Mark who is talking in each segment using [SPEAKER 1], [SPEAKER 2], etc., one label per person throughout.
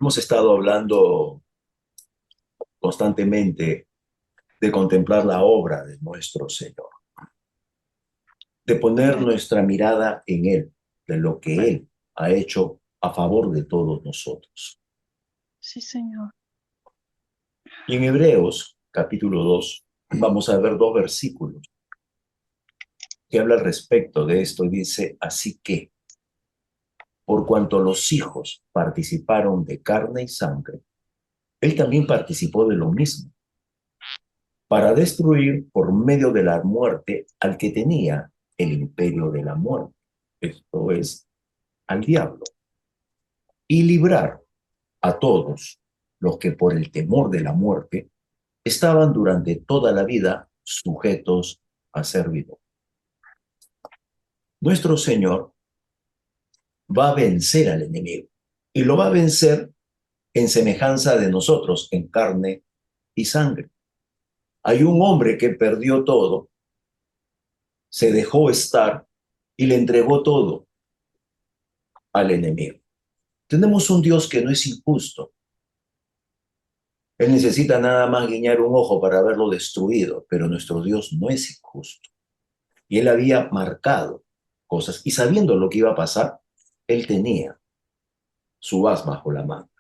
[SPEAKER 1] Hemos estado hablando constantemente de contemplar la obra de nuestro Señor, de poner nuestra mirada en Él, de lo que Él ha hecho a favor de todos nosotros.
[SPEAKER 2] Sí, Señor.
[SPEAKER 1] Y en Hebreos, capítulo 2, vamos a ver dos versículos que habla al respecto de esto y dice, así que, por cuanto los hijos participaron de carne y sangre, Él también participó de lo mismo para destruir por medio de la muerte al que tenía el imperio de la muerte, esto es, al diablo, y librar a todos los que por el temor de la muerte estaban durante toda la vida sujetos a servidumbre. Nuestro Señor va a vencer al enemigo y lo va a vencer en semejanza de nosotros, en carne y sangre. Hay un hombre que perdió todo, se dejó estar y le entregó todo al enemigo. Tenemos un Dios que no es injusto. Él necesita nada más guiñar un ojo para verlo destruido, pero nuestro Dios no es injusto. Y él había marcado cosas y sabiendo lo que iba a pasar, él tenía su as bajo la mano.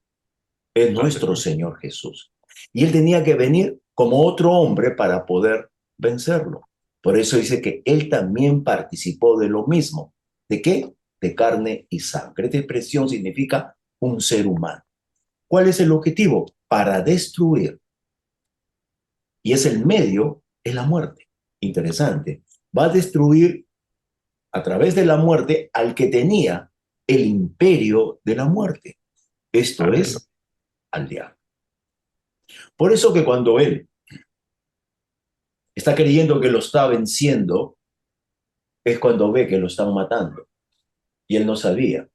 [SPEAKER 1] Es nuestro Señor Jesús. Y él tenía que venir como otro hombre para poder vencerlo. Por eso dice que él también participó de lo mismo. ¿De qué? De carne y sangre. Esta expresión significa un ser humano. ¿Cuál es el objetivo? Para destruir. Y es el medio, es la muerte. Interesante. Va a destruir a través de la muerte al que tenía el imperio de la muerte. Esto
[SPEAKER 3] Aleluya.
[SPEAKER 1] es al diablo. Por eso que cuando él está creyendo que lo está venciendo, es cuando ve que lo están matando. Y él no sabía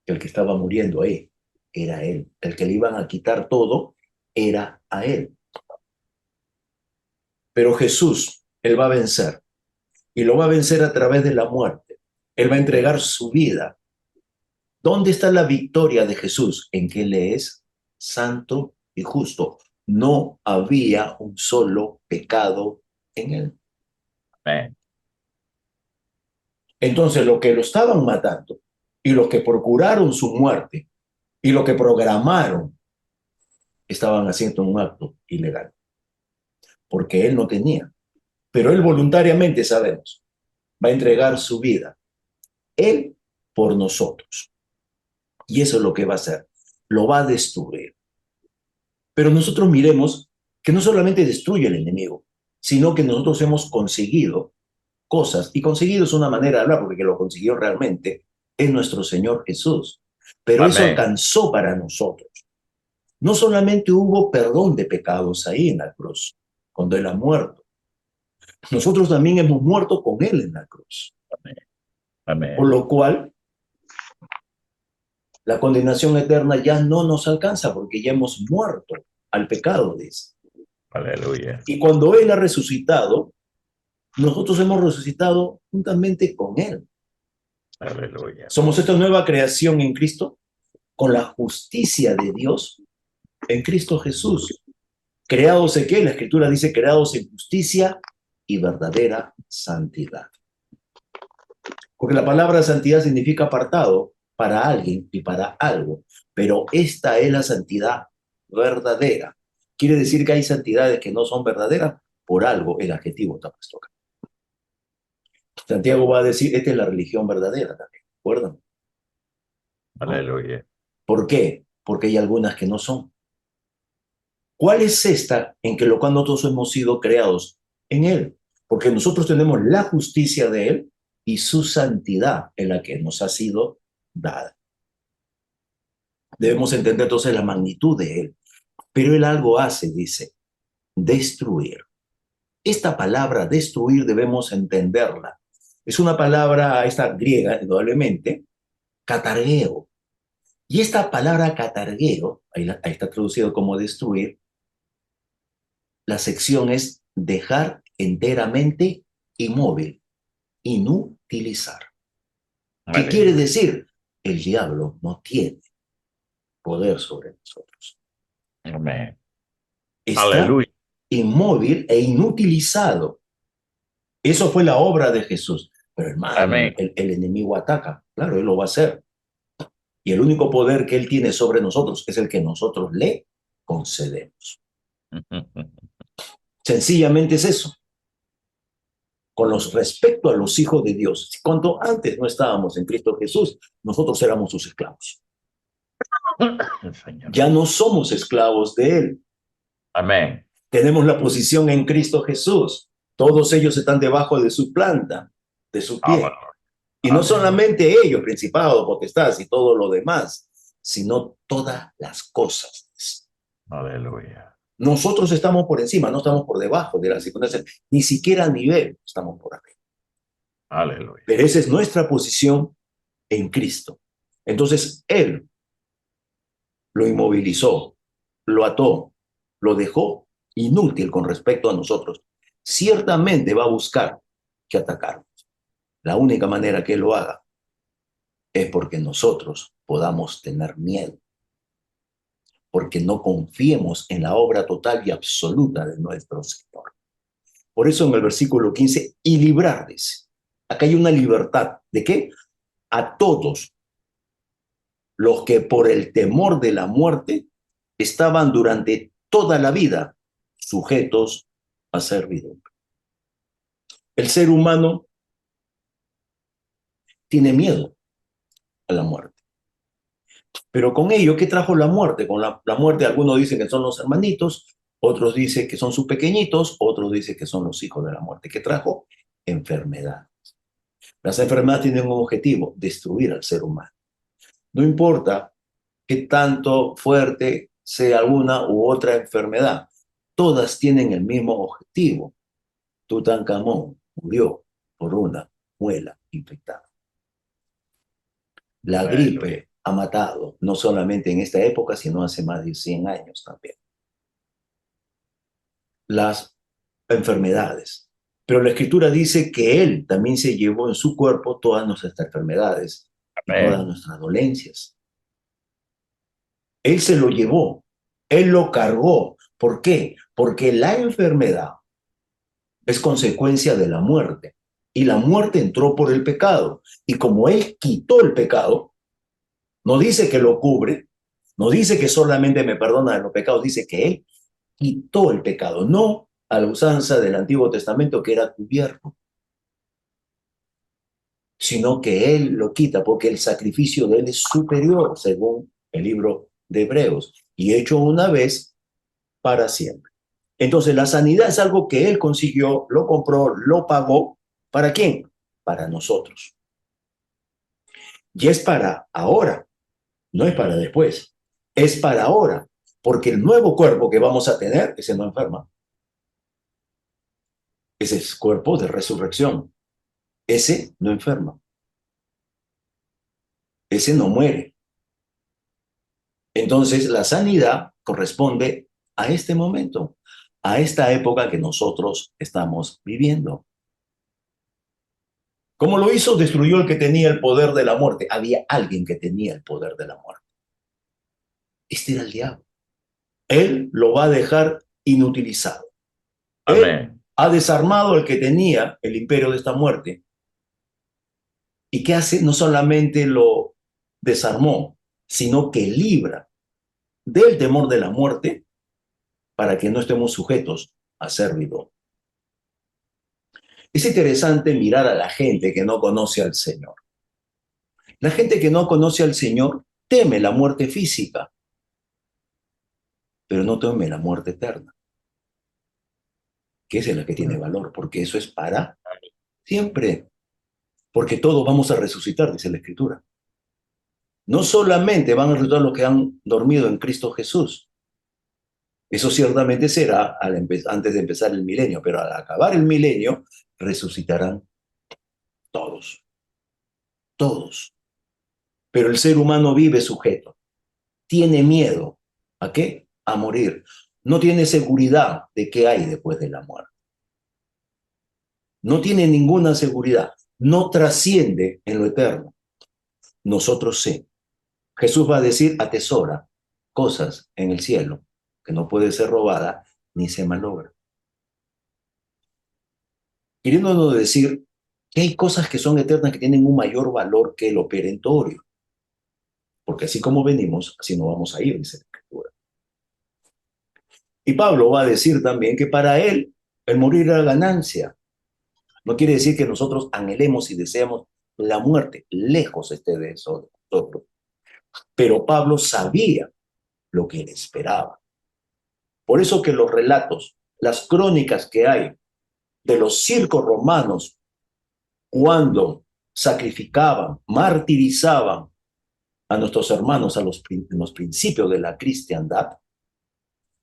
[SPEAKER 1] que el que estaba muriendo ahí era él. El que le iban a quitar todo era a él. Pero Jesús, él va a vencer. Y lo va a vencer a través de la muerte. Él va a entregar su vida. ¿Dónde está la victoria de Jesús? En que Él es santo y justo. No había un solo pecado en Él.
[SPEAKER 3] Amén.
[SPEAKER 1] Entonces, los que lo estaban matando y los que procuraron su muerte y los que programaron estaban haciendo un acto ilegal, porque Él no tenía. Pero Él voluntariamente, sabemos, va a entregar su vida. Él por nosotros. Y eso es lo que va a hacer. Lo va a destruir. Pero nosotros miremos que no solamente destruye el enemigo, sino que nosotros hemos conseguido cosas, y conseguido es una manera de hablar, porque que lo consiguió realmente es nuestro Señor Jesús. Pero eso
[SPEAKER 3] Amén.
[SPEAKER 1] alcanzó para nosotros. No solamente hubo perdón de pecados ahí en la cruz, cuando Él ha muerto. Nosotros también hemos muerto con Él en la cruz. Por
[SPEAKER 3] Amén.
[SPEAKER 1] lo cual, la condenación eterna ya no nos alcanza, porque ya hemos muerto al pecado, dice.
[SPEAKER 3] Aleluya.
[SPEAKER 1] Y cuando Él ha resucitado, nosotros hemos resucitado juntamente con Él.
[SPEAKER 3] Aleluya.
[SPEAKER 1] Somos esta nueva creación en Cristo, con la justicia de Dios en Cristo Jesús. Creados en qué? La Escritura dice creados en justicia y verdadera santidad. Porque la palabra santidad significa apartado para alguien y para algo, pero esta es la santidad verdadera. Quiere decir que hay santidades que no son verdaderas por algo, el adjetivo está puesto acá. Santiago va a decir, esta es la religión verdadera también, ¿recuerdan? ¿No?
[SPEAKER 3] Aleluya.
[SPEAKER 1] ¿Por qué? Porque hay algunas que no son. ¿Cuál es esta en que lo cual nosotros hemos sido creados? En Él. Porque nosotros tenemos la justicia de Él y su santidad en la que nos ha sido dada. Debemos entender entonces la magnitud de Él. Pero Él algo hace, dice, destruir. Esta palabra destruir debemos entenderla. Es una palabra, esta griega, indudablemente, catargeo. Y esta palabra catargeo, ahí está traducido como destruir, la sección es dejar enteramente inmóvil, inutilizar. ¿Qué quiere
[SPEAKER 3] Aleluya.
[SPEAKER 1] decir? El diablo no tiene. poder sobre nosotros.
[SPEAKER 3] Amén.
[SPEAKER 1] Está
[SPEAKER 3] Aleluya.
[SPEAKER 1] inmóvil e inutilizado. Eso fue la obra de Jesús. Pero hermano,
[SPEAKER 3] Amén.
[SPEAKER 1] el enemigo ataca. Claro, él lo va a hacer. Y el único poder que él tiene sobre nosotros es el que nosotros le concedemos. Sencillamente es eso. Respecto a los hijos de Dios, cuando antes no estábamos en Cristo Jesús, nosotros éramos sus esclavos.
[SPEAKER 3] Señor.
[SPEAKER 1] Ya no somos esclavos de él.
[SPEAKER 3] Amén.
[SPEAKER 1] Tenemos la posición en Cristo Jesús. Todos ellos están debajo de su planta, de su pie.
[SPEAKER 3] Amén.
[SPEAKER 1] Y no
[SPEAKER 3] Amén.
[SPEAKER 1] solamente ellos, principados, potestades y todo lo demás, sino todas las cosas.
[SPEAKER 3] Aleluya.
[SPEAKER 1] Nosotros estamos por encima, no estamos por debajo de las circunstancias, ni siquiera a nivel, estamos por arriba.
[SPEAKER 3] Aleluya.
[SPEAKER 1] Pero esa es nuestra posición en Cristo. Entonces, Él lo inmovilizó, lo ató, lo dejó inútil con respecto a nosotros. Ciertamente va a buscar que atacarnos. La única manera que Él lo haga es porque nosotros podamos tener miedo, porque no confiemos en la obra total y absoluta de nuestro Señor. Por eso en el versículo 15, y librar, dice. Acá hay una libertad. ¿De qué? A todos los que por el temor de la muerte estaban durante toda la vida sujetos a servidumbre. El ser humano tiene miedo a la muerte. Pero con ello, ¿qué trajo la muerte? Con la muerte, algunos dicen que son los hermanitos, otros dicen que son sus pequeñitos, otros dicen que son los hijos de la muerte. ¿Qué trajo? Enfermedad. Las enfermedades tienen un objetivo, destruir al ser humano. No importa qué tanto fuerte sea una u otra enfermedad, todas tienen el mismo objetivo. Tutankamón murió por una muela infectada. La gripe ha matado, no solamente en esta época, sino hace más de 100 años también. Las enfermedades. Pero la Escritura dice que Él también se llevó en su cuerpo todas nuestras enfermedades y todas nuestras dolencias. Él se lo llevó, Él lo cargó. ¿Por qué? Porque la enfermedad es consecuencia de la muerte. Y la muerte entró por el pecado. Y como Él quitó el pecado, no dice que lo cubre, no dice que solamente me perdona de los pecados, dice que Él quitó el pecado, no a la usanza del Antiguo Testamento que era cubierto, sino que Él lo quita porque el sacrificio de Él es superior, según el libro de Hebreos, y hecho una vez para siempre. Entonces la sanidad es algo que Él consiguió, lo compró, lo pagó. ¿Para quién? Para nosotros. Y es para ahora, no es para después, es para ahora, porque el nuevo cuerpo que vamos a tener, ese no enferma. Ese es cuerpo de resurrección. Ese no enferma. Ese no muere. Entonces la sanidad corresponde a este momento, a esta época que nosotros estamos viviendo. ¿Cómo lo hizo? Destruyó el que tenía el poder de la muerte. Había alguien que tenía el poder de la muerte. Este era el diablo. Él lo va a dejar inutilizado. Él ha desarmado al que tenía el imperio de esta muerte. ¿Y qué hace? No solamente lo desarmó, sino que libra del temor de la muerte para que no estemos sujetos a servidumbre. Es interesante mirar a la gente que no conoce al Señor. La gente que no conoce al Señor teme la muerte física, pero no teme la muerte eterna, que esa es la que tiene valor, porque eso es para siempre, porque todos vamos a resucitar, dice la Escritura. No solamente van a resucitar los que han dormido en Cristo Jesús, eso ciertamente será antes de empezar el milenio, pero al acabar el milenio resucitarán todos, todos. Pero el ser humano vive sujeto, tiene miedo. ¿A qué? A morir. No tiene seguridad de qué hay después de la muerte. No tiene ninguna seguridad. No trasciende en lo eterno. Nosotros sí. Jesús va a decir, atesora cosas en el cielo que no puede ser robada ni se malogra. Queriéndonos decir que hay cosas que son eternas que tienen un mayor valor que lo perentorio. Porque así como venimos, así no vamos a ir, dice la Escritura. Y Pablo va a decir también que para él el morir era ganancia. No quiere decir que nosotros anhelemos y deseamos la muerte, lejos esté de eso de nosotros. Pero Pablo sabía lo que él esperaba. Por eso que los relatos, las crónicas que hay de los circos romanos, cuando sacrificaban, martirizaban a nuestros hermanos en los principios de la cristiandad,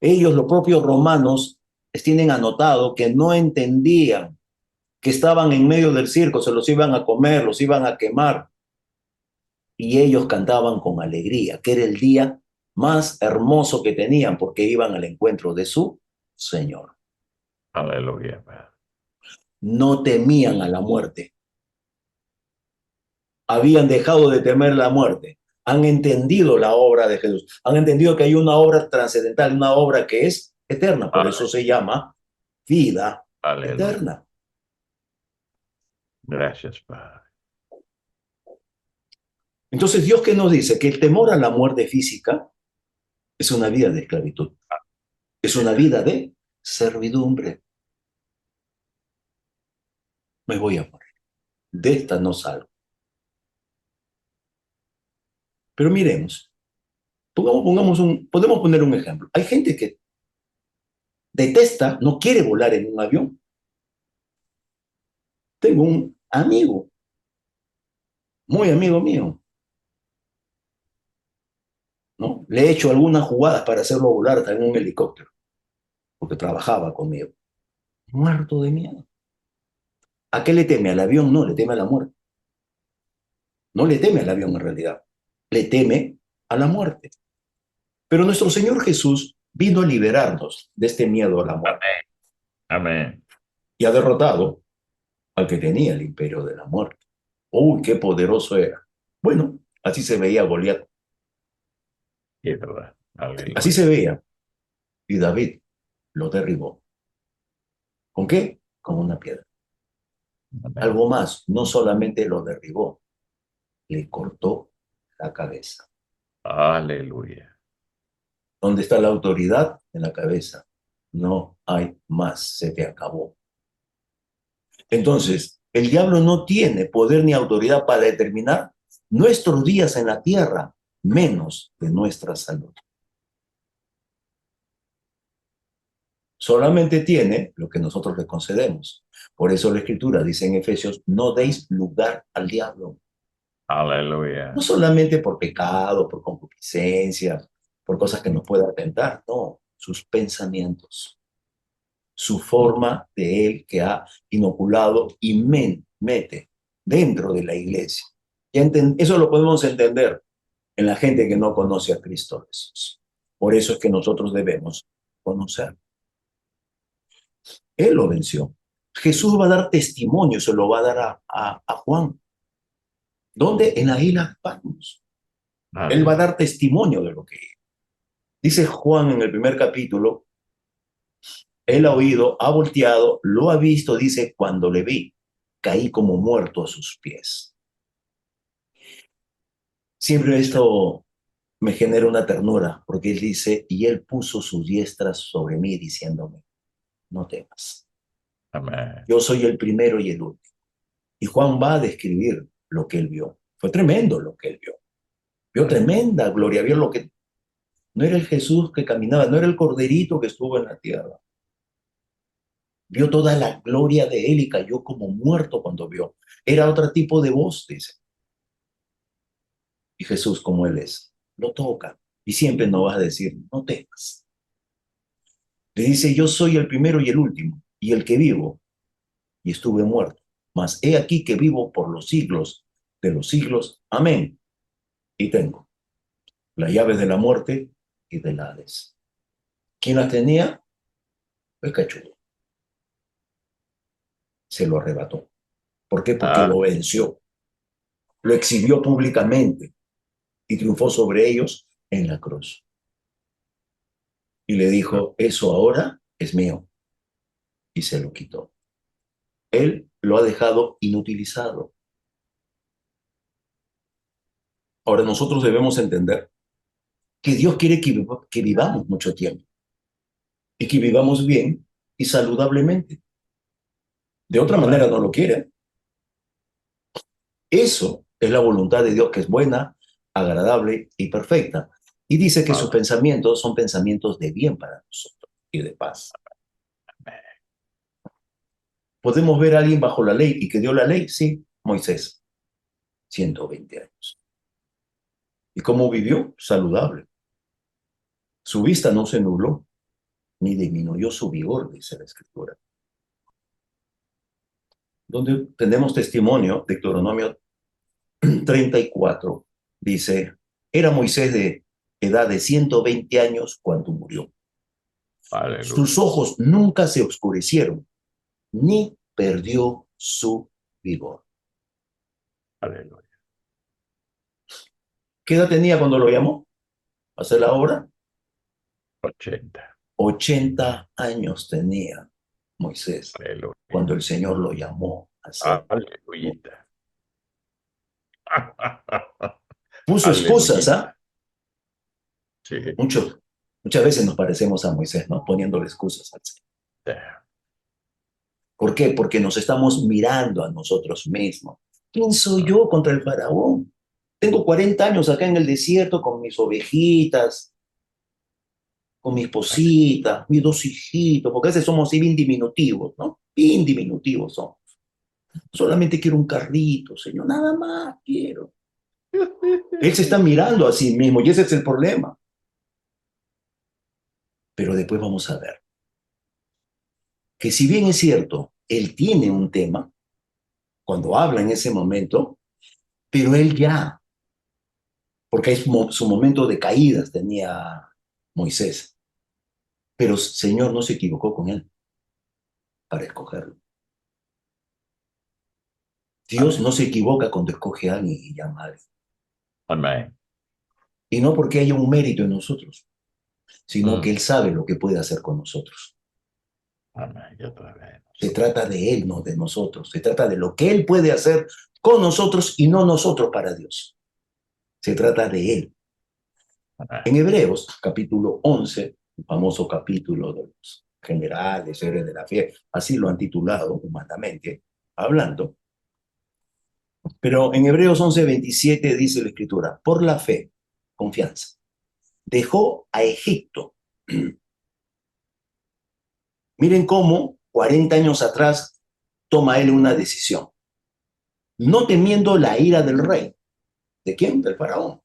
[SPEAKER 1] ellos, los propios romanos, tienen anotado que no entendían que estaban en medio del circo, se los iban a comer, los iban a quemar, y ellos cantaban con alegría, que era el día más hermoso que tenían porque iban al encuentro de su Señor.
[SPEAKER 3] Aleluya, Padre.
[SPEAKER 1] No temían a la muerte. Habían dejado de temer la muerte. Han entendido la obra de Jesús. Han entendido que hay una obra trascendental, una obra que es eterna. Por eso se llama vida
[SPEAKER 3] Aleluya.
[SPEAKER 1] eterna.
[SPEAKER 3] Gracias, Padre.
[SPEAKER 1] Entonces, Dios, ¿qué nos dice? Que el temor a la muerte física es una vida de esclavitud. Es una vida de servidumbre. Me voy a morir. De esta no salgo. Pero miremos. Podemos poner un ejemplo. Hay gente que detesta, no quiere volar en un avión. Tengo un amigo, muy amigo mío, ¿no? Le he hecho algunas jugadas para hacerlo volar hasta en un helicóptero, porque trabajaba conmigo. Muerto de miedo. ¿A qué le teme? Al avión no, le teme a la muerte. No le teme al avión en realidad, le teme a la muerte. Pero nuestro Señor Jesús vino a liberarnos de este miedo a la muerte.
[SPEAKER 3] Amén.
[SPEAKER 1] Y ha derrotado al que tenía el imperio de la muerte. ¡Uy, qué poderoso era! Bueno, así se veía Goliat.
[SPEAKER 3] Sí, es verdad.
[SPEAKER 1] Así
[SPEAKER 3] Aleluya.
[SPEAKER 1] se veía. Y David lo derribó. ¿Con qué? Con una piedra.
[SPEAKER 3] Amén.
[SPEAKER 1] Algo más, no solamente lo derribó, le cortó la cabeza.
[SPEAKER 3] Aleluya.
[SPEAKER 1] ¿Dónde está la autoridad? En la cabeza. No hay más, se te acabó. Entonces, el diablo no tiene poder ni autoridad para determinar nuestros días en la tierra, menos de nuestra salud. Solamente tiene lo que nosotros le concedemos. Por eso la Escritura dice en Efesios, no deis lugar al diablo.
[SPEAKER 3] Aleluya.
[SPEAKER 1] No solamente por pecado, por concupiscencia, por cosas que nos pueda atentar, no, sus pensamientos, su forma de él que ha inoculado y mete dentro de la iglesia. Eso lo podemos entender en la gente que no conoce a Cristo Jesús. Por eso es que nosotros debemos conocer. Él lo venció. Jesús va a dar testimonio, se lo va a dar a Juan. ¿Dónde? En la isla de Patmos. Él va a dar testimonio de lo que es. Dice Juan en el primer capítulo, él ha oído, ha volteado, lo ha visto, dice, cuando le vi, caí como muerto a sus pies. Siempre esto me genera una ternura, porque él dice, y él puso sus diestras sobre mí, diciéndome, no temas.
[SPEAKER 3] Amén.
[SPEAKER 1] Yo soy el primero y el último. Y Juan va a describir lo que él vio. Fue tremendo lo que él vio. Vio tremenda gloria, vio lo que... No era el Jesús que caminaba, no era el corderito que estuvo en la tierra. Vio toda la gloria de él y cayó como muerto cuando vio. Era otro tipo de voz, dice. Y Jesús, como él es, lo toca. Y siempre nos va a decir, no temas. Le dice, yo soy el primero y el último, y el que vivo, y estuve muerto. Mas he aquí que vivo por los siglos de los siglos. Amén. Y tengo las llaves de la muerte y del Hades. ¿Quién las tenía? El cachudo. Se lo arrebató. ¿Por qué? Porque lo venció. Lo exhibió públicamente y triunfó sobre ellos en la cruz. Y le dijo, eso ahora es mío. Y se lo quitó. Él lo ha dejado inutilizado. Ahora nosotros debemos entender que Dios quiere que vivamos mucho tiempo y que vivamos bien y saludablemente. De otra manera
[SPEAKER 3] Amén.
[SPEAKER 1] no lo quiere. Eso es la voluntad de Dios, que es buena, agradable y perfecta. Y dice que sus
[SPEAKER 3] Amén.
[SPEAKER 1] pensamientos son pensamientos de bien para nosotros y de paz. ¿Podemos ver a alguien bajo la ley y que dio la ley? Sí, Moisés, 120 años. ¿Y cómo vivió? Saludable. Su vista no se nubló, ni disminuyó su vigor, dice la Escritura. Donde tenemos testimonio, Deuteronomio 34, dice, era Moisés de edad de 120 años cuando murió. Sus
[SPEAKER 3] Aleluya.
[SPEAKER 1] ojos nunca se oscurecieron, ni perdió su vigor.
[SPEAKER 3] Aleluya.
[SPEAKER 1] ¿Qué edad tenía cuando lo llamó a hacer la obra?
[SPEAKER 3] 80.
[SPEAKER 1] 80 años tenía Moisés
[SPEAKER 3] Aleluya.
[SPEAKER 1] cuando el Señor lo llamó a hacer.
[SPEAKER 3] Aleluya.
[SPEAKER 1] Puso excusas, ¿ah?
[SPEAKER 3] Sí.
[SPEAKER 1] Muchas veces nos parecemos a Moisés, ¿no? Poniéndole excusas al Señor. ¿Por qué? Porque nos estamos mirando a nosotros mismos. ¿Quién soy yo contra el faraón? Tengo 40 años acá en el desierto con mis ovejitas, con mi esposita, mis dos hijitos, porque a veces somos así bien diminutivos, ¿no? Bien diminutivos somos. Solamente quiero un carrito, Señor, nada más quiero. Él se está mirando a sí mismo y ese es el problema. Pero después vamos a ver que si bien es cierto, él tiene un tema cuando habla en ese momento, pero él ya, porque es su momento de caídas tenía Moisés, pero el Señor no se equivocó con él para escogerlo. Dios no se equivoca cuando escoge a alguien y llama a alguien.
[SPEAKER 3] Amén.
[SPEAKER 1] Y no porque haya un mérito en nosotros, sino que
[SPEAKER 3] Mm.
[SPEAKER 1] Él sabe lo que puede hacer con nosotros.
[SPEAKER 3] Amén. Yo todavía no
[SPEAKER 1] Se
[SPEAKER 3] sé.
[SPEAKER 1] trata de Él, no de nosotros. Se trata de lo que Él puede hacer con nosotros y no nosotros para Dios. Se trata de Él.
[SPEAKER 3] Amén.
[SPEAKER 1] En Hebreos, capítulo 11, el famoso capítulo de los generales, héroes de la fe, así lo han titulado humanamente, hablando. Pero en Hebreos 11:27 dice la Escritura, por la fe, confianza, dejó a Egipto. Miren cómo 40 años atrás toma él una decisión, no temiendo la ira del rey. ¿De quién? Del faraón.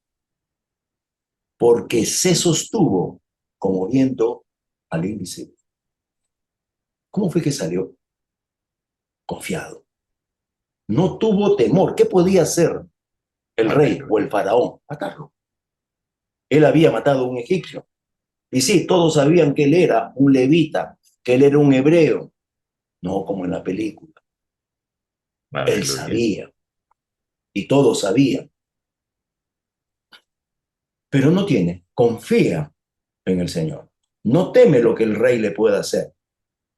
[SPEAKER 1] Porque se sostuvo como viendo al invisible. ¿Cómo fue que salió? Confiado. No tuvo temor. ¿Qué podía hacer el rey o el faraón? Matarlo. Él había matado a un egipcio. Y sí, todos sabían que él era un levita, que él era un hebreo. No como en la película. Él
[SPEAKER 3] Aleluya.
[SPEAKER 1] sabía. Y todos sabían. Pero no tiene. Confía en el Señor. No teme lo que el rey le pueda hacer.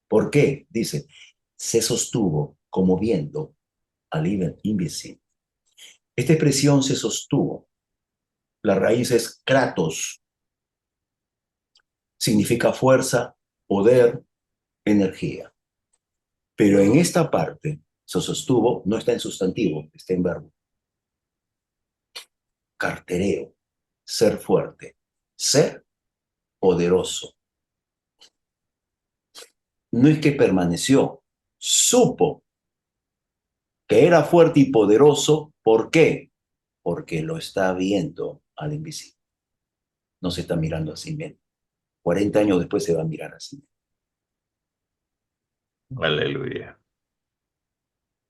[SPEAKER 1] ¿Por qué? Dice, se sostuvo como viendo al invisible. Esta expresión se sostuvo. La raíz es kratos. Significa fuerza, poder, energía. Pero en esta parte, se sostuvo, no está en sustantivo, está en verbo. Cartereo, ser fuerte, ser poderoso. No es que permaneció, supo que era fuerte y poderoso. ¿Por qué? Porque lo está viendo al invisible. No se está mirando a sí mismo. 40 años después se va a mirar a sí mismo.
[SPEAKER 3] Aleluya.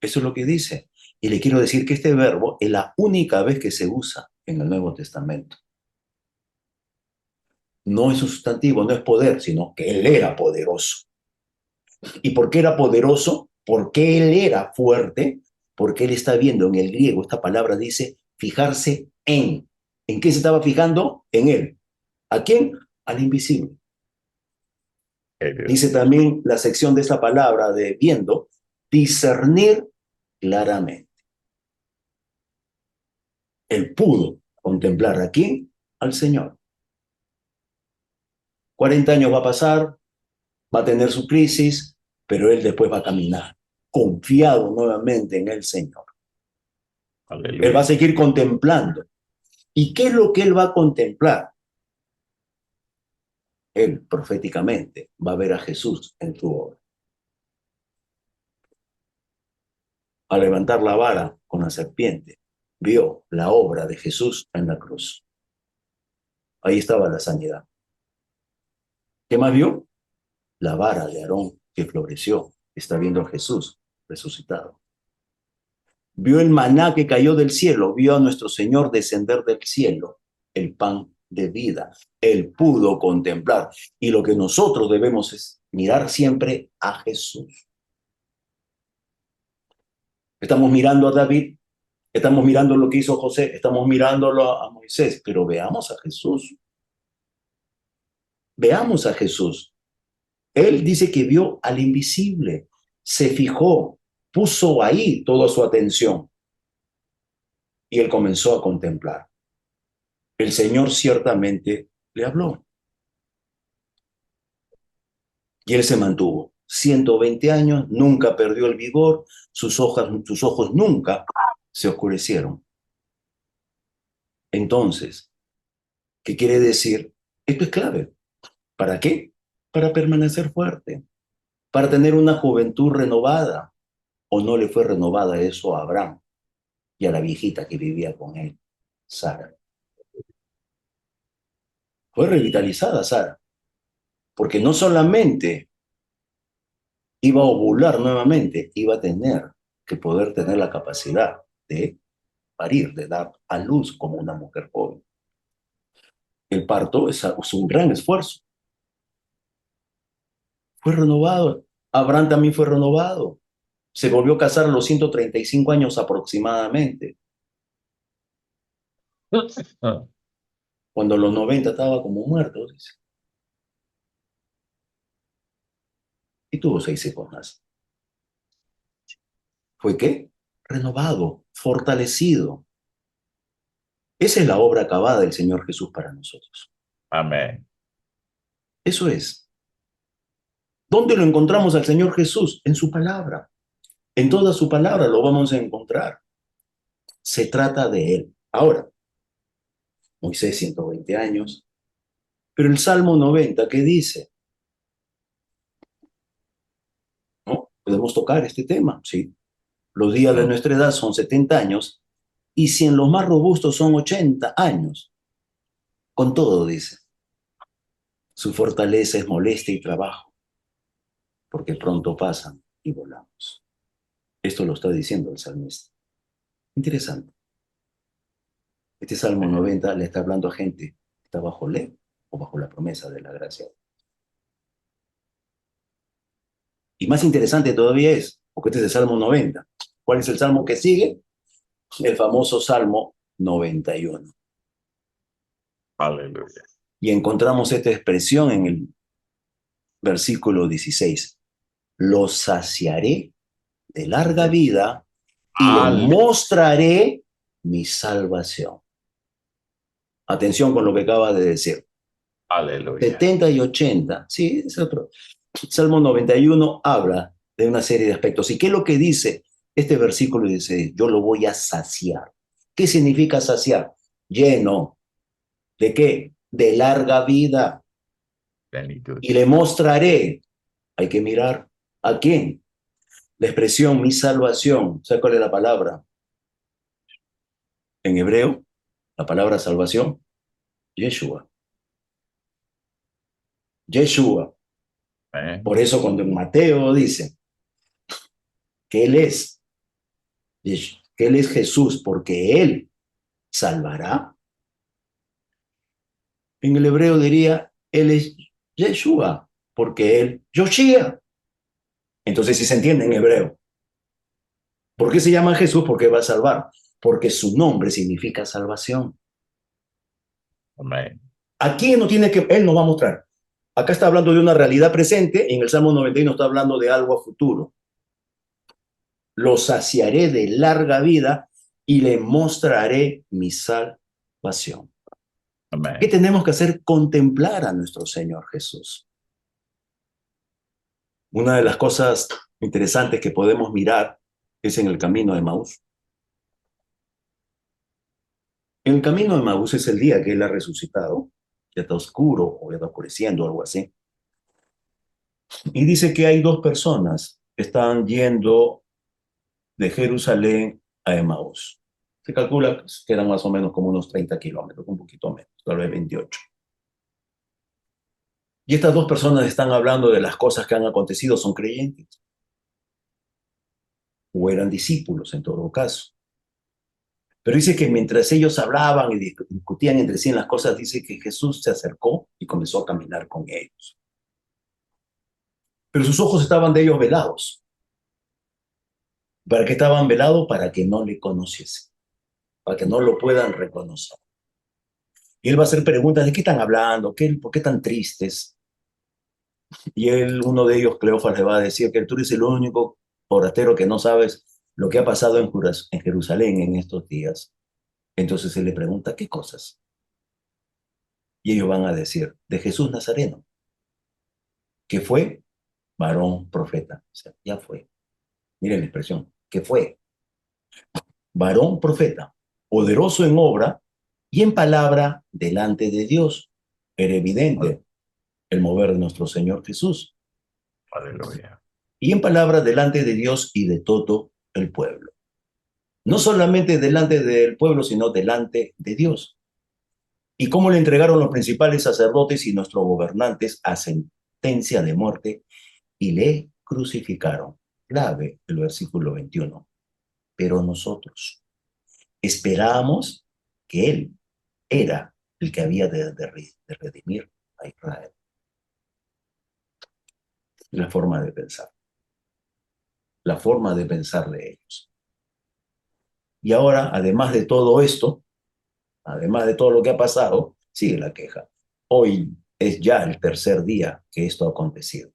[SPEAKER 1] Eso es lo que dice. Y le quiero decir que este verbo es la única vez que se usa en el Nuevo Testamento. No es sustantivo, no es poder, sino que él era poderoso. ¿Y por qué era poderoso? Porque él era fuerte, porque él está viendo en el griego, esta palabra dice fijarse en. ¿En qué se estaba fijando? En él. ¿A quién? Al invisible. Dice también la sección de esta palabra de viendo, discernir claramente. Él pudo contemplar aquí al Señor. 40 años va a pasar, va a tener su crisis, pero él después va a caminar, confiado nuevamente en el Señor.
[SPEAKER 3] Aleluya.
[SPEAKER 1] Él va a seguir contemplando. ¿Y qué es lo que él va a contemplar? Él proféticamente va a ver a Jesús en su obra. Al levantar la vara con la serpiente, vio la obra de Jesús en la cruz. Ahí estaba la sanidad. ¿Qué más vio? La vara de Aarón que floreció. Está viendo a Jesús resucitado. Vio el maná que cayó del cielo, vio a nuestro Señor descender del cielo, el pan de vida. Él pudo contemplar. Y lo que nosotros debemos es mirar siempre a Jesús. Estamos mirando a David, estamos mirando lo que hizo José, estamos mirándolo a Moisés, pero veamos a Jesús. Veamos a Jesús. Él dice que vio al invisible, se fijó, puso ahí toda su atención y él comenzó a contemplar. El Señor ciertamente le habló y él se mantuvo. 120 años, nunca perdió el vigor, sus ojos nunca se oscurecieron. Entonces, ¿qué quiere decir? Esto es clave. ¿Para qué? Para permanecer fuerte, para tener una juventud renovada. ¿O no le fue renovada eso a Abraham y a la viejita que vivía con él, Sara? Fue revitalizada Sara, porque no solamente iba a ovular nuevamente, iba a tener que poder tener la capacidad de parir, de dar a luz como una mujer joven. El parto es un gran esfuerzo. Fue renovado. Abraham también fue renovado. Se volvió a casar a los 135 años aproximadamente. Cuando a los 90 estaba como muerto, dice. Y tuvo 6 hijos más. ¿Fue qué? Renovado, fortalecido. Esa es la obra acabada del Señor Jesús para nosotros.
[SPEAKER 3] Amén.
[SPEAKER 1] Eso es. ¿Dónde lo encontramos al Señor Jesús? En su palabra. En toda su palabra lo vamos a encontrar. Se trata de Él. Ahora, Moisés 120 años, pero el Salmo 90, ¿qué dice? ¿No? Podemos tocar este tema, sí. Los días de nuestra edad son 70 años, y si en los más robustos son 80 años, con todo, dice, su fortaleza es molestia y trabajo, porque pronto pasan y volamos. Esto lo está diciendo el salmista. Interesante. Este Salmo 90 le está hablando a gente que está bajo ley o bajo la promesa de la gracia. Y más interesante todavía es, porque este es el Salmo 90. ¿Cuál es el Salmo que sigue? El famoso Salmo 91.
[SPEAKER 3] Aleluya.
[SPEAKER 1] Y encontramos esta expresión en el versículo 16. Los saciaré de larga vida y le mostraré mi salvación. Atención con lo que acaba de decir.
[SPEAKER 3] Aleluya.
[SPEAKER 1] 70 y 80. Sí, es otro. Salmo 91 habla de una serie de aspectos. ¿Y qué es lo que dice este versículo? Dice, yo lo voy a saciar. ¿Qué significa saciar? Lleno. ¿De qué? De larga vida.
[SPEAKER 3] Plenitud.
[SPEAKER 1] Y le mostraré. Hay que mirar a quién. La expresión mi salvación. ¿Sabes cuál es la palabra? En hebreo, la palabra salvación, Yeshua. Yeshua. Por eso cuando en Mateo dice que Él es Jesús, porque Él salvará, en el hebreo diría, Él es Yeshua, porque Él, Yoshia. Entonces sí se entiende en hebreo. ¿Por qué se llama Jesús? Porque va a salvar. Porque su nombre significa salvación.
[SPEAKER 3] Amén.
[SPEAKER 1] ¿A quién no tiene que? Él nos va a mostrar. Acá está hablando de una realidad presente, en el Salmo 91 está hablando de algo a futuro. Lo saciaré de larga vida y le mostraré mi salvación. ¿Qué
[SPEAKER 3] Amén.
[SPEAKER 1] tenemos que hacer? Contemplar a nuestro Señor Jesús. Una de las cosas interesantes que podemos mirar es en el camino de Emaús. En el camino de Emaús es el día que Él ha resucitado. Ya está oscuro o ya está oscureciendo, algo así. Y dice que hay dos personas que están yendo de Jerusalén a Emaús. Se calcula que eran más o menos como unos 30 kilómetros, un poquito menos, tal vez 28. Y estas dos personas están hablando de las cosas que han acontecido, son creyentes. O eran discípulos en todo caso. Pero dice que mientras ellos hablaban y discutían entre sí en las cosas, dice que Jesús se acercó y comenzó a caminar con ellos. Pero sus ojos estaban de ellos velados. ¿Para qué estaban velados? Para que no le conociesen, para que no lo puedan reconocer. Y él va a hacer preguntas de qué están hablando, por qué tan tristes. Y uno de ellos, Cleofas, le va a decir que tú eres el único forastero que no sabes lo que ha pasado en Jerusalén en estos días. Entonces él le pregunta, ¿qué cosas? Y ellos van a decir, de Jesús Nazareno, que fue varón profeta. O sea, ya fue. Miren la expresión, que fue varón profeta, poderoso en obra y en palabra delante de Dios. Era evidente el mover de nuestro Señor Jesús.
[SPEAKER 3] Aleluya.
[SPEAKER 1] Y en palabra delante de Dios y de todo el pueblo. No solamente delante del pueblo, sino delante de Dios. ¿Y cómo le entregaron los principales sacerdotes y nuestros gobernantes a sentencia de muerte y le crucificaron? Clave el versículo 21. Pero nosotros esperábamos que Él era el que había de redimir a Israel. La forma de pensar. La forma de pensar de ellos. Y ahora, además de todo esto, además de todo lo que ha pasado, sigue la queja. Hoy es ya el tercer día que esto ha acontecido.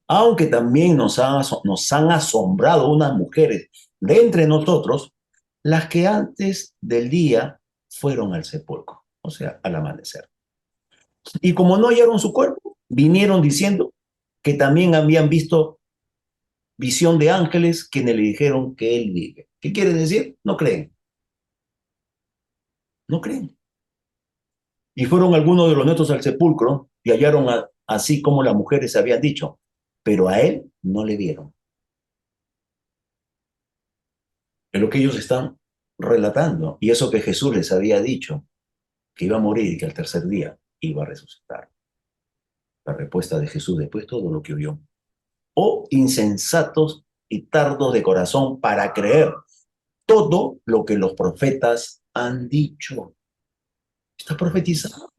[SPEAKER 1] Aunque también nos han asombrado unas mujeres de entre nosotros, las que antes del día fueron al sepulcro, o sea, al amanecer. Y como no hallaron su cuerpo, vinieron diciendo que también habían visto visión de ángeles quienes le dijeron que él vive. ¿Qué quiere decir? No creen. No creen. Y fueron algunos de los nuestros al sepulcro y hallaron así como las mujeres habían dicho, pero a él no le vieron. Es lo que ellos están relatando. Y eso que Jesús les había dicho, que iba a morir y que al tercer día iba a resucitar. La respuesta de Jesús después de todo lo que oyó. Oh insensatos y tardos de corazón para creer todo lo que los profetas han dicho. Está profetizado.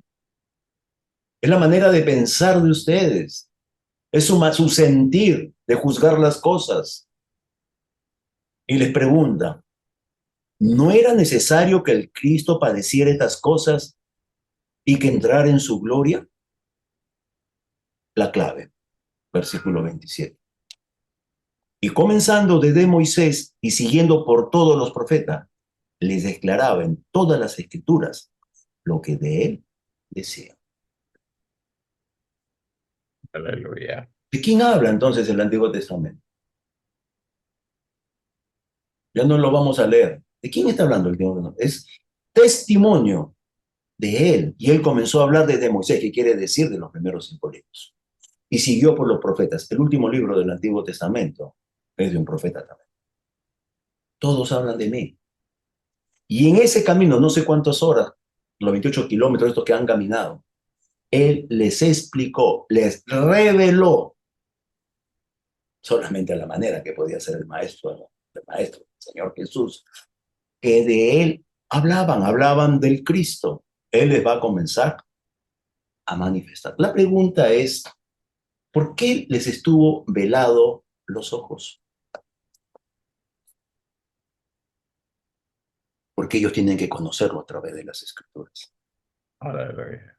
[SPEAKER 1] Es la manera de pensar de ustedes. Es su sentir de juzgar las cosas. Y les pregunta, ¿no era necesario que el Cristo padeciera estas cosas y que entrara en su gloria? La clave, versículo 27. Y comenzando desde Moisés y siguiendo por todos los profetas, les declaraba en todas las escrituras lo que de él decía.
[SPEAKER 3] Aleluya.
[SPEAKER 1] ¿De quién habla entonces el Antiguo Testamento? Ya no lo vamos a leer. ¿De quién está hablando el Antiguo Testamento? Es testimonio de él. Y él comenzó a hablar desde Moisés, que quiere decir de los primeros 5 libros. Y siguió por los profetas. El último libro del Antiguo Testamento es de un profeta también. Todos hablan de mí. Y en ese camino, no sé cuántas horas, los 28 kilómetros estos que han caminado, él les explicó, les reveló solamente a la manera que podía ser el maestro, el Señor Jesús, que de él hablaban del Cristo. Él les va a comenzar a manifestar. La pregunta es, ¿por qué les estuvo velado los ojos? Porque ellos tienen que conocerlo a través de las Escrituras.
[SPEAKER 3] Aleluya.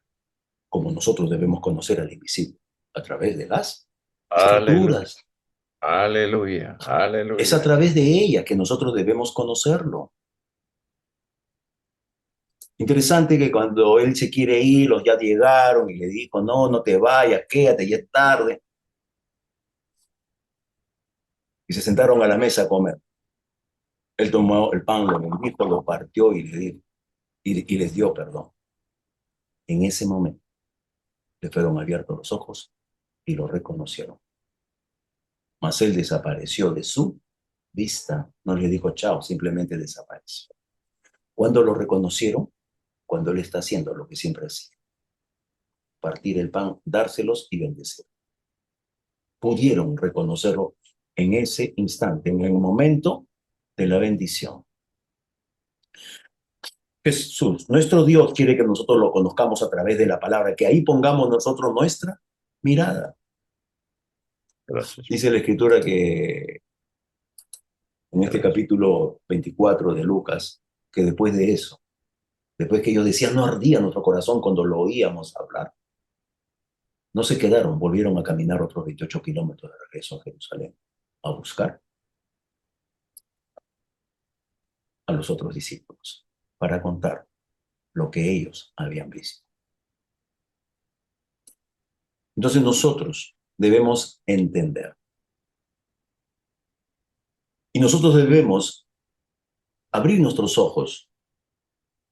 [SPEAKER 1] como nosotros debemos conocer al invisible, a través de las
[SPEAKER 3] Aleluya.
[SPEAKER 1] escrituras.
[SPEAKER 3] Aleluya.
[SPEAKER 1] Es a
[SPEAKER 3] Aleluya.
[SPEAKER 1] través de ella que nosotros debemos conocerlo. Interesante que cuando él se quiere ir, los ya llegaron y le dijo, no, no te vayas, quédate, ya es tarde. Y se sentaron a la mesa a comer. Él tomó el pan, lo bendijo, lo partió y, le dijo, y les dio perdón. En ese momento le fueron abiertos los ojos y lo reconocieron. Mas él desapareció de su vista. No le dijo chao, simplemente desapareció. ¿Cuándo lo reconocieron? Cuando él está haciendo lo que siempre hacía. Partir el pan, dárselos y bendecir. Pudieron reconocerlo en ese instante, en el momento de la bendición. Jesús, nuestro Dios, quiere que nosotros lo conozcamos a través de la palabra, que ahí pongamos nosotros nuestra mirada.
[SPEAKER 3] Gracias.
[SPEAKER 1] Dice la Escritura que en este capítulo 24 de Lucas, que después de eso, después que ellos decían, no ardía nuestro corazón cuando lo oíamos hablar, no se quedaron, volvieron a caminar otros 28 kilómetros de regreso a Jerusalén, a buscar a los otros discípulos, para contar lo que ellos habían visto. Entonces nosotros debemos entender. Y nosotros debemos abrir nuestros ojos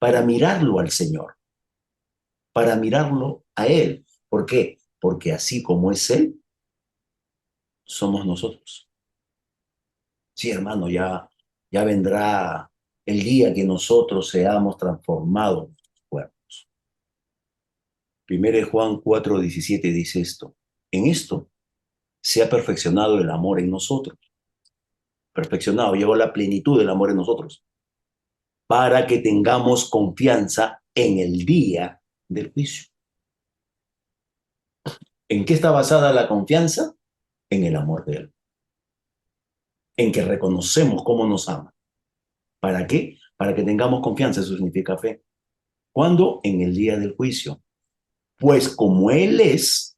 [SPEAKER 1] para mirarlo al Señor, para mirarlo a Él. ¿Por qué? Porque así como es Él, somos nosotros. Sí, hermano, ya vendrá el día que nosotros seamos transformados en nuestros cuerpos. 1 Juan 4:17 dice esto. En esto se ha perfeccionado el amor en nosotros. Perfeccionado, llegó la plenitud del amor en nosotros. Para que tengamos confianza en el día del juicio. ¿En qué está basada la confianza? En el amor de Él. En que reconocemos cómo nos ama. ¿Para qué? Para que tengamos confianza, eso significa fe. ¿Cuándo? En el día del juicio. Pues como Él es,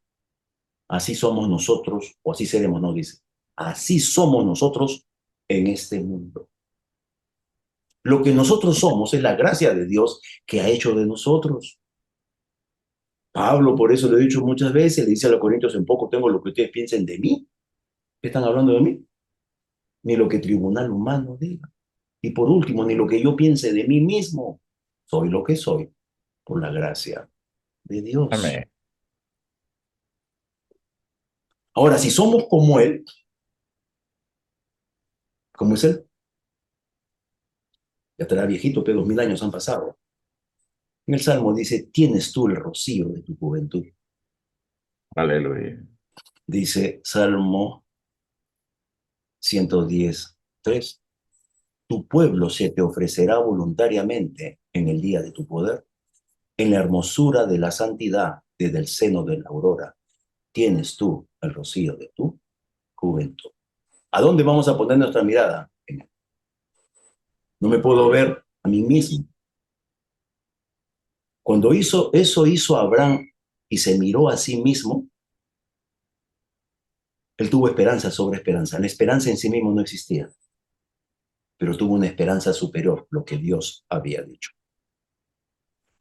[SPEAKER 1] así somos nosotros, o así seremos, no dice. Así somos nosotros en este mundo. Lo que nosotros somos es la gracia de Dios que ha hecho de nosotros. Pablo, por eso lo he dicho muchas veces, le dice a los corintios, en poco tengo lo que ustedes piensen de mí. ¿Qué están hablando de mí? Ni lo que tribunal humano diga. Y por último, ni lo que yo piense de mí mismo. Soy lo que soy por la gracia de Dios.
[SPEAKER 3] Amén.
[SPEAKER 1] Ahora, si somos como Él, ¿cómo es Él? Ya estará viejito, pero 2000 años han pasado. En el Salmo dice, tienes tú el rocío de tu juventud.
[SPEAKER 3] Aleluya.
[SPEAKER 1] Dice Salmo 110:3. Tu pueblo se te ofrecerá voluntariamente en el día de tu poder. En la hermosura de la santidad, desde el seno de la aurora, tienes tú el rocío de tu juventud. ¿A dónde vamos a poner nuestra mirada? No me puedo ver a mí mismo. Cuando hizo Abraham y se miró a sí mismo, él tuvo esperanza sobre esperanza. La esperanza en sí mismo no existía, pero tuvo una esperanza superior, lo que Dios había dicho,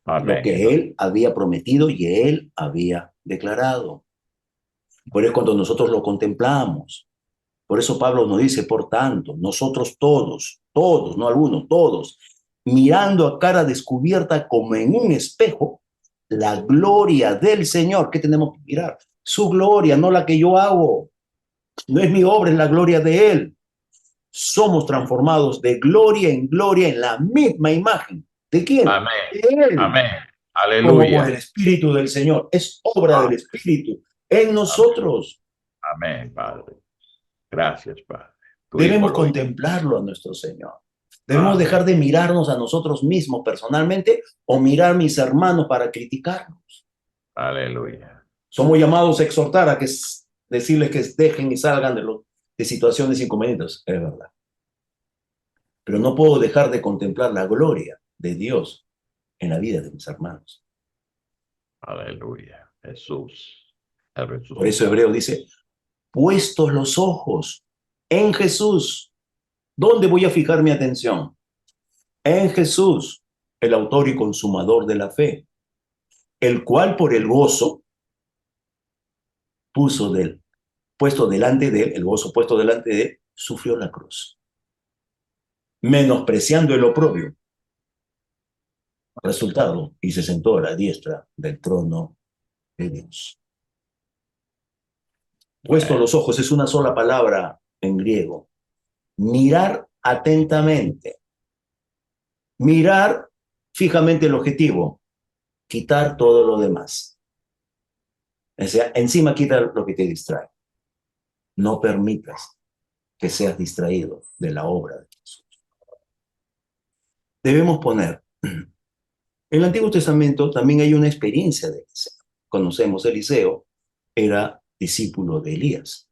[SPEAKER 1] lo
[SPEAKER 3] Amén.
[SPEAKER 1] que él había prometido y él había declarado. Por eso cuando nosotros lo contemplamos, por eso Pablo nos dice, por tanto, nosotros todos, no algunos, todos, mirando a cara descubierta como en un espejo, la gloria del Señor. ¿Qué tenemos que mirar? Su gloria, no la que yo hago. No es mi obra, es la gloria de Él. Somos transformados de gloria en gloria en la misma imagen. ¿De quién?
[SPEAKER 3] Amén.
[SPEAKER 1] De Él.
[SPEAKER 3] Amén.
[SPEAKER 1] Como por
[SPEAKER 3] Aleluya.
[SPEAKER 1] el Espíritu del Señor. Es obra del Espíritu en nosotros.
[SPEAKER 3] Amén, Padre. Gracias, Padre. Tu
[SPEAKER 1] Debemos
[SPEAKER 3] hijo lo hizo.
[SPEAKER 1] contemplarlo a nuestro Señor. Debemos
[SPEAKER 3] Amén.
[SPEAKER 1] dejar de mirarnos a nosotros mismos personalmente o mirar a mis hermanos para criticarnos.
[SPEAKER 3] Aleluya.
[SPEAKER 1] Somos llamados a exhortar a que decirles que dejen y salgan de situaciones inconvenientes. Es verdad. Pero no puedo dejar de contemplar la gloria de Dios en la vida de mis hermanos.
[SPEAKER 3] Aleluya. Jesús. El
[SPEAKER 1] Por
[SPEAKER 3] resucitado.
[SPEAKER 1] eso Hebreo dice, puestos los ojos en Jesús. ¿Dónde voy a fijar mi atención? En Jesús, el autor y consumador de la fe, el cual por el gozo puesto delante de él, el gozo puesto delante de él, sufrió la cruz, menospreciando el oprobio. Resultado, y se sentó a la diestra del trono de Dios. Puesto los ojos es una sola palabra en griego. Mirar atentamente. Mirar fijamente el objetivo. Quitar todo lo demás. O sea, encima quita lo que te distrae. No permitas que seas distraído de la obra de Jesús. Debemos poner. En el Antiguo Testamento también hay una experiencia de Eliseo. Conocemos Eliseo, era discípulo de Elías.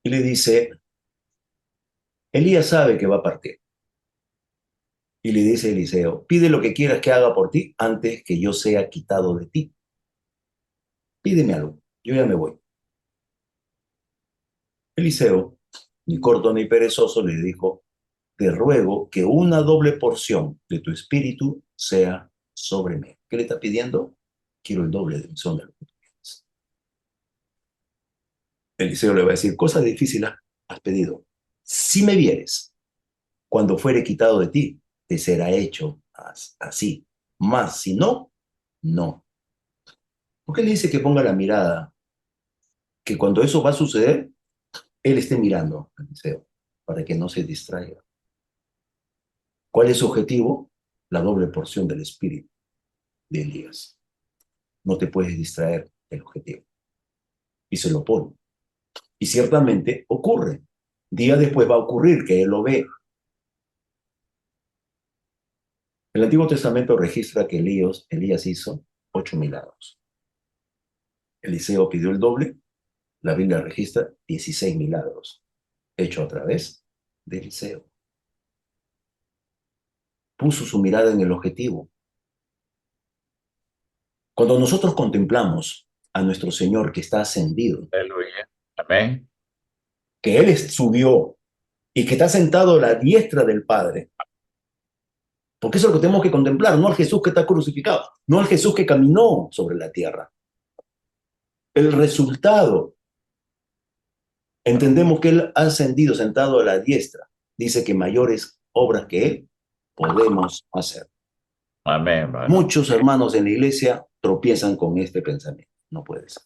[SPEAKER 1] Y le dice, Elías sabe que va a partir. Y le dice a Eliseo, pide lo que quieras que haga por ti antes que yo sea quitado de ti. Pídeme algo, yo ya me voy. Eliseo, ni corto ni perezoso, le dijo, te ruego que una doble porción de tu espíritu sea sobre mí. ¿Qué le está pidiendo? Quiero el doble de mi son de lo que tú quieres. Eliseo le va a decir, cosa difícil has pedido. Si me vieres, cuando fuere quitado de ti, te será hecho así. Mas si no, no. ¿Por qué le dice que ponga la mirada? Que cuando eso va a suceder, él esté mirando a Eliseo para que no se distraiga. ¿Cuál es su objetivo? La doble porción del espíritu de Elías. No te puedes distraer del objetivo. Y se lo pone. Y ciertamente ocurre. Día después va a ocurrir que él lo ve. El Antiguo Testamento registra que Elías hizo 8 milagros. Eliseo pidió el doble. La Biblia registra 16 milagros hechos a través de Eliseo. Puso su mirada en el objetivo. Cuando nosotros contemplamos a nuestro Señor que está ascendido,
[SPEAKER 3] Aleluya. Amén.
[SPEAKER 1] que Él subió y que está sentado a la diestra del Padre, porque eso es lo que tenemos que contemplar, no al Jesús que está crucificado, no al Jesús que caminó sobre la tierra. El resultado, entendemos que Él ha ascendido sentado a la diestra, dice que mayores obras que Él podemos hacer.
[SPEAKER 3] Amén, hermano.
[SPEAKER 1] Muchos hermanos en la iglesia tropiezan con este pensamiento. No puede ser.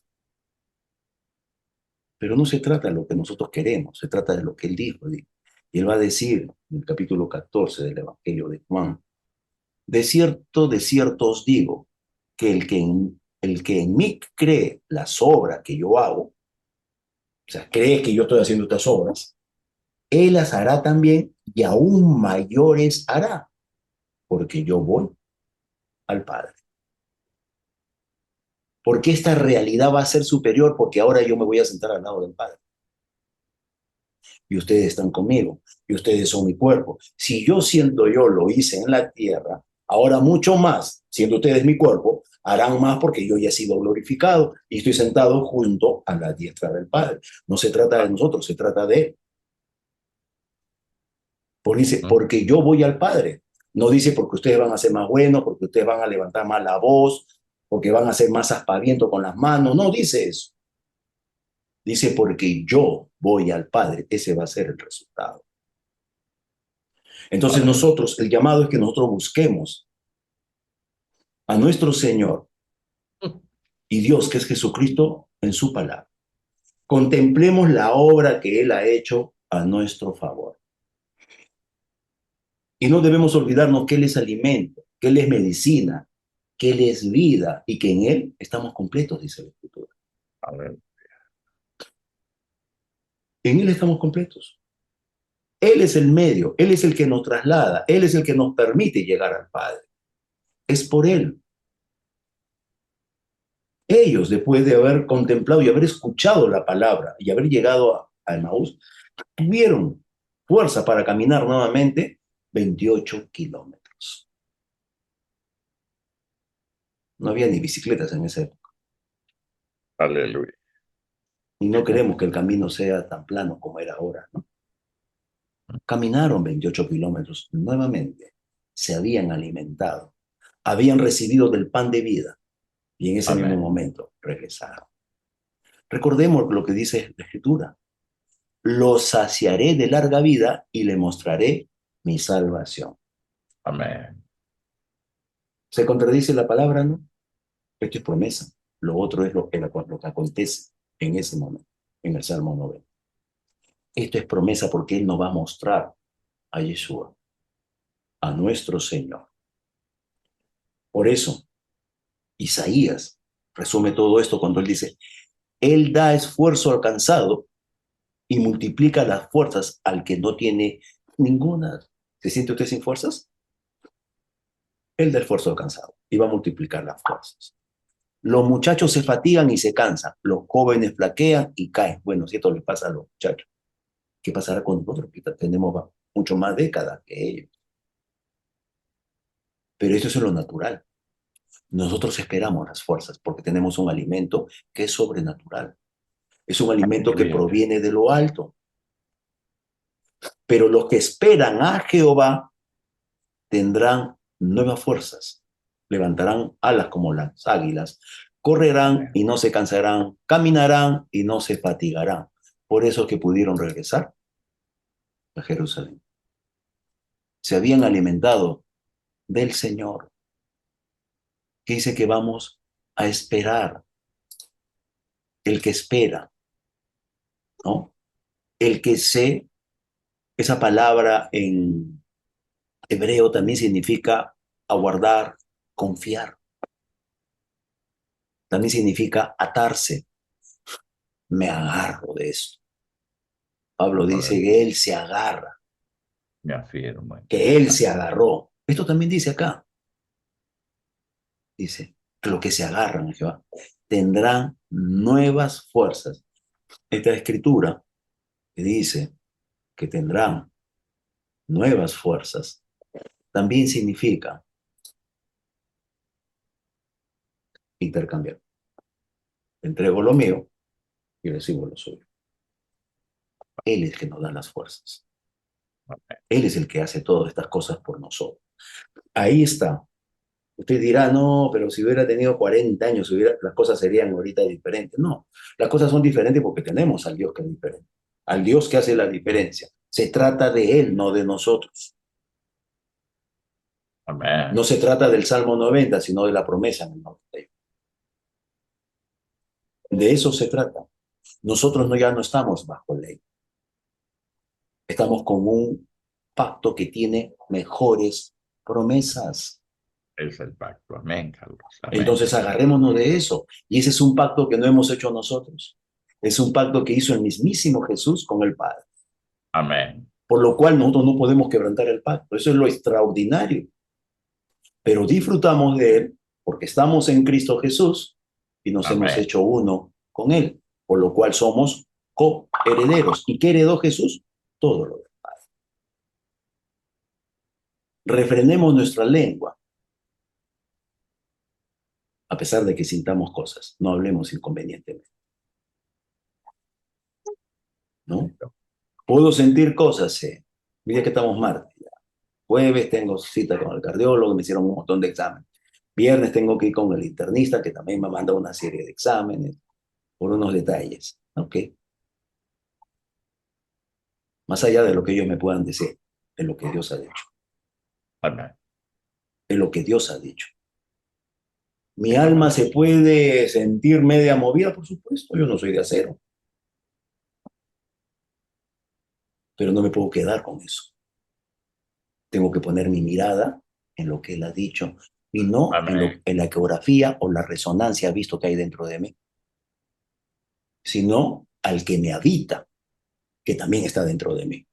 [SPEAKER 1] Pero no se trata de lo que nosotros queremos, se trata de lo que Él dijo. Y Él va a decir en el capítulo 14 del Evangelio de Juan, de cierto os digo, que el que en mí cree las obras que yo hago, o sea, cree que yo estoy haciendo estas obras, Él las hará también y aún mayores hará, porque yo voy al Padre. Porque esta realidad va a ser superior porque ahora yo me voy a sentar al lado del Padre. Y ustedes están conmigo, y ustedes son mi cuerpo. Si yo siendo yo lo hice en la tierra, ahora mucho más, siendo ustedes mi cuerpo, harán más porque yo ya he sido glorificado y estoy sentado junto a la diestra del Padre. No se trata de nosotros, se trata de Él. Dice, porque yo voy al Padre. No dice porque ustedes van a ser más buenos, porque ustedes van a levantar más la voz, porque van a ser más aspavientos con las manos. No dice eso. Dice porque yo voy al Padre. Ese va a ser el resultado. Entonces nosotros, el llamado es que nosotros busquemos a nuestro Señor y Dios, que es Jesucristo, en su palabra. Contemplemos la obra que Él ha hecho a nuestro favor. Y no debemos olvidarnos que Él es alimento, que Él es medicina, que Él es vida y que en Él estamos completos, dice la Escritura.
[SPEAKER 3] Amén.
[SPEAKER 1] En Él estamos completos. Él es el medio, Él es el que nos traslada, Él es el que nos permite llegar al Padre. Es por Él. Ellos, después de haber contemplado y haber escuchado la palabra y haber llegado a Emaús, tuvieron fuerza para caminar nuevamente 28 kilómetros. No había ni bicicletas en esa época.
[SPEAKER 3] Aleluya.
[SPEAKER 1] Y no queremos que el camino sea tan plano como era ahora, ¿no? Caminaron 28 kilómetros nuevamente. Se habían alimentado. Habían recibido del pan de vida. Y en ese mismo
[SPEAKER 3] Amén.
[SPEAKER 1] momento regresaron. Recordemos lo que dice la Escritura. Lo saciaré de larga vida y le mostraré mi salvación.
[SPEAKER 3] Amén.
[SPEAKER 1] ¿Se contradice la palabra, no? Esto es promesa. Lo otro es lo que acontece en ese momento, en el Salmo 90. Esto es promesa porque Él nos va a mostrar a Yeshua, a nuestro Señor. Por eso, Isaías resume todo esto cuando Él dice, Él da esfuerzo al cansado y multiplica las fuerzas al que no tiene ninguna. ¿Se siente usted sin fuerzas? Él da esfuerzo al cansado y va a multiplicar las fuerzas. Los muchachos se fatigan y se cansan. Los jóvenes flaquean y caen. Bueno, si esto les pasa a los muchachos, ¿qué pasará con nosotros? Que tenemos mucho más décadas que ellos. Pero eso es lo natural. Nosotros esperamos las fuerzas porque tenemos un alimento que es sobrenatural. Es un alimento que
[SPEAKER 3] Aleluya.
[SPEAKER 1] proviene de lo alto. Pero los que esperan a Jehová tendrán nuevas fuerzas. Levantarán alas como las águilas. Correrán y no se cansarán. Caminarán y no se fatigarán. Por eso es que pudieron regresar a Jerusalén. Se habían alimentado del Señor, que dice que vamos a esperar. El que espera, ¿no? El que sé, esa palabra en hebreo también significa aguardar, confiar. También significa atarse. Me agarro de esto. Pablo dice que él se agarra,
[SPEAKER 3] Me afirmo.
[SPEAKER 1] que él se agarró. Esto también dice acá. Dice, que los que se agarran a Jehová tendrán nuevas fuerzas. Esta escritura que dice que tendrán nuevas fuerzas también significa intercambiar. Entrego lo mío y recibo lo suyo. Él es el que nos da las fuerzas. Él es el que hace todas estas cosas por nosotros. Ahí está. Usted dirá, no, pero si hubiera tenido 40 años, las cosas serían ahorita diferentes. No, las cosas son diferentes porque tenemos al Dios que es diferente, al Dios que hace la diferencia. Se trata de Él, no de nosotros.
[SPEAKER 3] Amén.
[SPEAKER 1] No se trata del Salmo 90, sino de la promesa en el 91. De eso se trata. Nosotros ya no estamos bajo ley. Estamos con un pacto que tiene mejores promesas.
[SPEAKER 3] Es el pacto. Amén, Carlos. Amén.
[SPEAKER 1] Entonces agarrémonos de eso. Y ese es un pacto que no hemos hecho nosotros. Es un pacto que hizo el mismísimo Jesús con el Padre.
[SPEAKER 3] Amén.
[SPEAKER 1] Por lo cual nosotros no podemos quebrantar el pacto. Eso es lo extraordinario. Pero disfrutamos de él porque estamos en Cristo Jesús y nos
[SPEAKER 3] Amén.
[SPEAKER 1] hemos hecho uno con él. Por lo cual somos coherederos. ¿Y qué heredó Jesús? Todo lo del Padre. Refrenemos nuestra lengua. A pesar de que sintamos cosas, no hablemos inconvenientemente. ¿No? Puedo sentir cosas, sí. Mira que estamos martes. Jueves tengo cita con el cardiólogo, me hicieron un montón de exámenes. Viernes tengo que ir con el internista, que también me manda una serie de exámenes por unos detalles. ¿Ok? Más allá de lo que ellos me puedan decir, es lo que Dios ha dicho.
[SPEAKER 3] Amén.
[SPEAKER 1] Es lo que Dios ha dicho. ¿Mi alma se puede sentir media movida? Por supuesto, yo no soy de acero. Pero no me puedo quedar con eso. Tengo que poner mi mirada en lo que Él ha dicho y no en la ecografía o la resonancia visto que hay dentro de mí, sino al que me habita, que también está dentro de mí.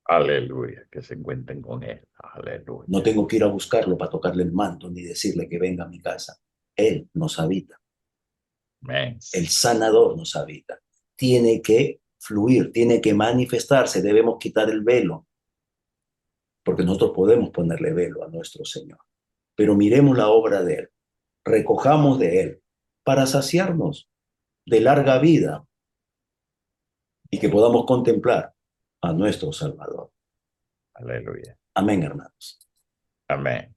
[SPEAKER 3] Aleluya. Que se encuentren con Él. Aleluya.
[SPEAKER 1] No tengo que ir a buscarlo para tocarle el manto ni decirle que venga a mi casa. Él nos habita.
[SPEAKER 3] Amén.
[SPEAKER 1] El sanador nos habita. Tiene que fluir, tiene que manifestarse. Debemos quitar el velo, porque nosotros podemos ponerle velo a nuestro Señor. Pero miremos la obra de Él. recojamos de Él para saciarnos de larga vida y que podamos contemplar a nuestro Salvador.
[SPEAKER 3] Aleluya.
[SPEAKER 1] Amén, hermanos.
[SPEAKER 3] Amén.